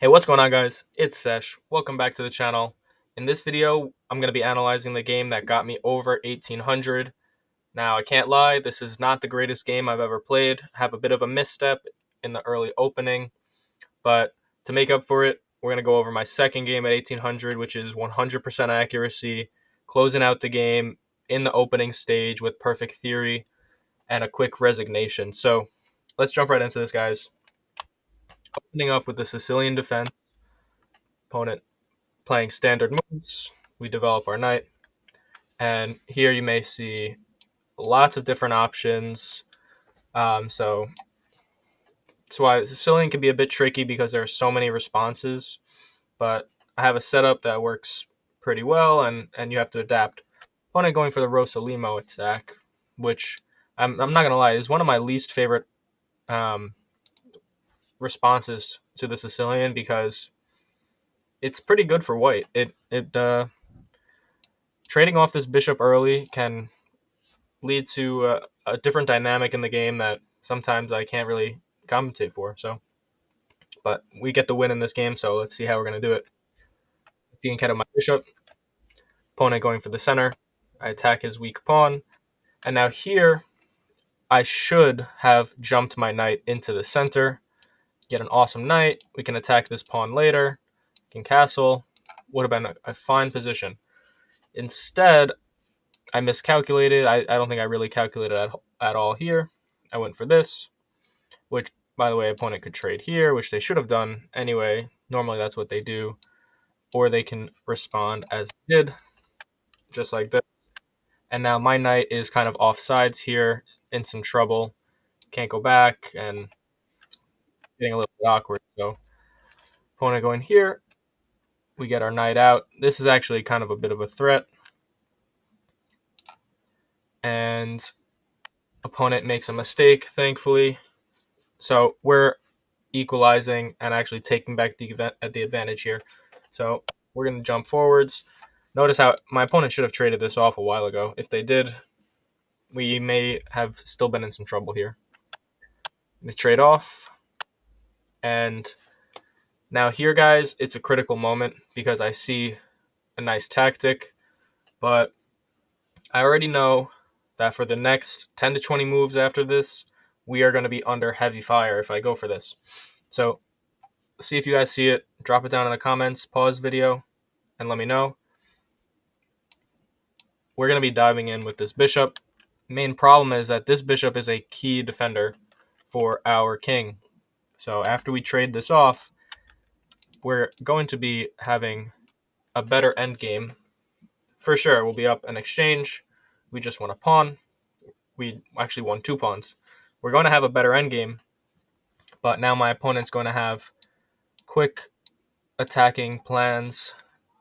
Hey, what's going on, guys? It's Sesh. Welcome back to the channel. In this video, I'm going to be analyzing the game that got me over 1800. Now, I can't lie, this is not the greatest game I've ever played. I have a bit of a misstep in the early opening, but to make up for it, we're going to go over my second game at 1800, which is 100% accuracy, closing out the game in the opening stage with perfect theory and a quick resignation. So, let's jump right into this, guys. Opening up with the Sicilian defense, opponent playing standard moves, we develop our knight. And here you may see lots of different options. So that's why Sicilian can be a bit tricky because there are so many responses. But I have a setup that works pretty well, and you have to adapt. Opponent going for the Rosalimo attack, which I'm not going to lie, is one of my least favorite um, responses to the Sicilian because it's pretty good for white. It trading off this bishop early can lead to a different dynamic in the game that sometimes I can't really compensate for. So, but we get the win in this game, so let's see how we're going to do it. Being cat of my bishop, opponent going for the center. I attack his weak pawn, and now here I should have jumped my knight into the center, get an awesome knight. We can attack this pawn later, can castle. Would have been a fine position. Instead, I miscalculated. I don't think I really calculated at all here. I went for this, which, by the way, opponent could trade here, which they should have done anyway. Normally that's what they do. Or they can respond as they did, just like this. And now my knight is kind of off sides here, in some trouble. Can't go back, and getting a little bit awkward. So opponent going here, we get our knight out. This is actually kind of a bit of a threat. And opponent makes a mistake, thankfully. So we're equalizing and actually taking back the advantage here. So we're going to jump forwards. Notice how my opponent should have traded this off a while ago. If they did, we may have still been in some trouble here. They trade off. And now here, guys, it's a critical moment because I see a nice tactic. But I already know that for the next 10 to 20 moves after this, we are going to be under heavy fire if I go for this. So see if you guys see it. Drop it down in the comments. Pause video and let me know. We're going to be diving in with this bishop. Main problem is that this bishop is a key defender for our king. So after we trade this off, we're going to be having a better endgame. For sure, we'll be up an exchange. We just won a pawn. We actually won 2 pawns. We're going to have a better endgame, but now my opponent's going to have quick attacking plans,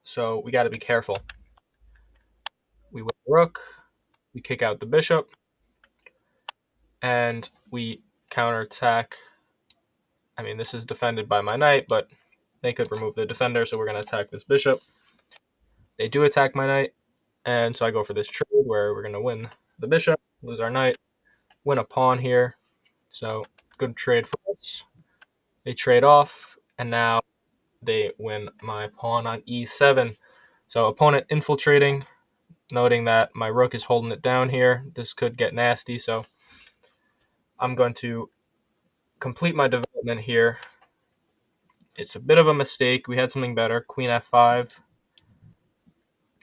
so we got to be careful. We win the rook. We kick out the bishop. And we counterattack. I mean, this is defended by my knight, but they could remove the defender, so we're going to attack this bishop. They do attack my knight, and so I go for this trade where we're going to win the bishop, lose our knight, win a pawn here. So good trade for us. They trade off, and now they win my pawn on e7. So opponent infiltrating, noting that my rook is holding it down here. This could get nasty, so I'm going to complete my development here. It's a bit of a mistake. We had something better. Queen f5,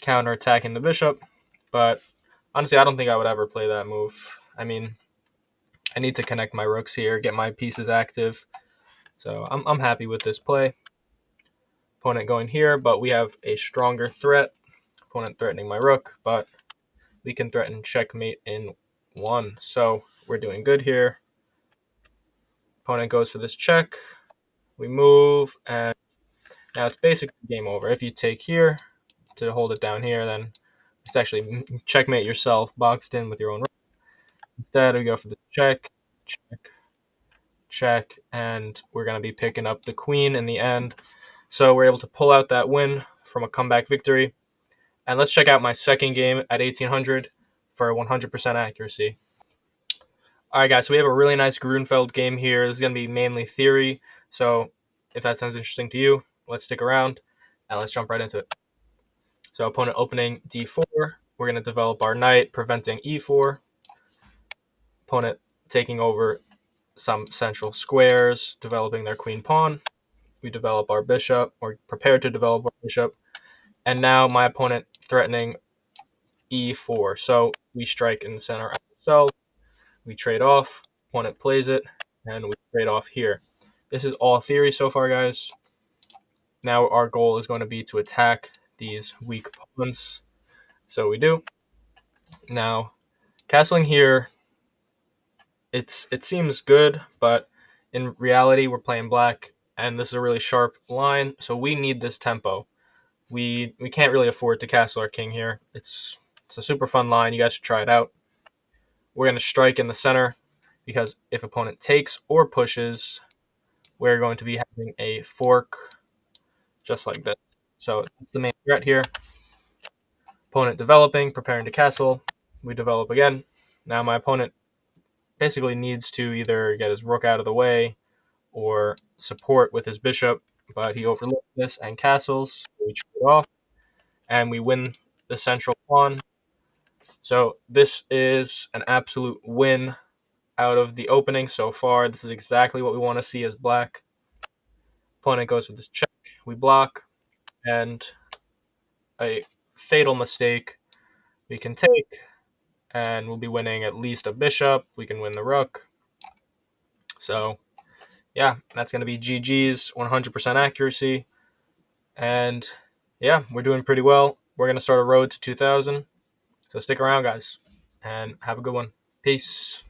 counter-attacking the bishop. But honestly, I don't think I would ever play that move. I mean, I need to connect my rooks here, get my pieces active. So I'm happy with this play. Opponent going here, but we have a stronger threat. Opponent threatening my rook, but we can threaten checkmate in 1. So we're doing good here. Opponent goes for this check. We move, and now it's basically game over. If you take here to hold it down here, then it's actually checkmate yourself, boxed in with your own rook. Instead, we go for the check, check, check, and we're going to be picking up the queen in the end. So we're able to pull out that win from a comeback victory. And let's check out my second game at 1800 for 100% accuracy. All right, guys, so we have a really nice Grunfeld game here. This is going to be mainly theory. So If that sounds interesting to you, let's stick around and let's jump right into it. So opponent opening d4. We're going to develop our knight, preventing e4. Opponent taking over some central squares, developing their queen pawn. We develop our bishop, or prepare to develop our bishop. And now my opponent threatening e4. So we strike in the center ourselves. We trade off. Opponent plays it, and we trade off here. This is all theory so far, guys. Now our goal is going to be to attack these weak pawns. So we do. Now, castling here, it seems good, but in reality, we're playing black, and this is a really sharp line, so we need this tempo. We can't really afford to castle our king here. It's a super fun line. You guys should try it out. We're going to strike in the center, because if opponent takes or pushes, we're going to be having a fork just like this. So that's the main threat here. Opponent developing, preparing to castle. We develop again. Now my opponent basically needs to either get his rook out of the way or support with his bishop, but he overlooks this and castles. We trade off, and we win the central pawn. So this is an absolute win out of the opening so far. This is exactly what we want to see as black. Opponent goes with this check. We block, and a fatal mistake we can take, and we'll be winning at least a bishop. We can win the rook. So yeah, that's going to be GG's, 100% accuracy. And yeah, we're doing pretty well. We're going to start a road to 2000. So stick around, guys, and have a good one. Peace.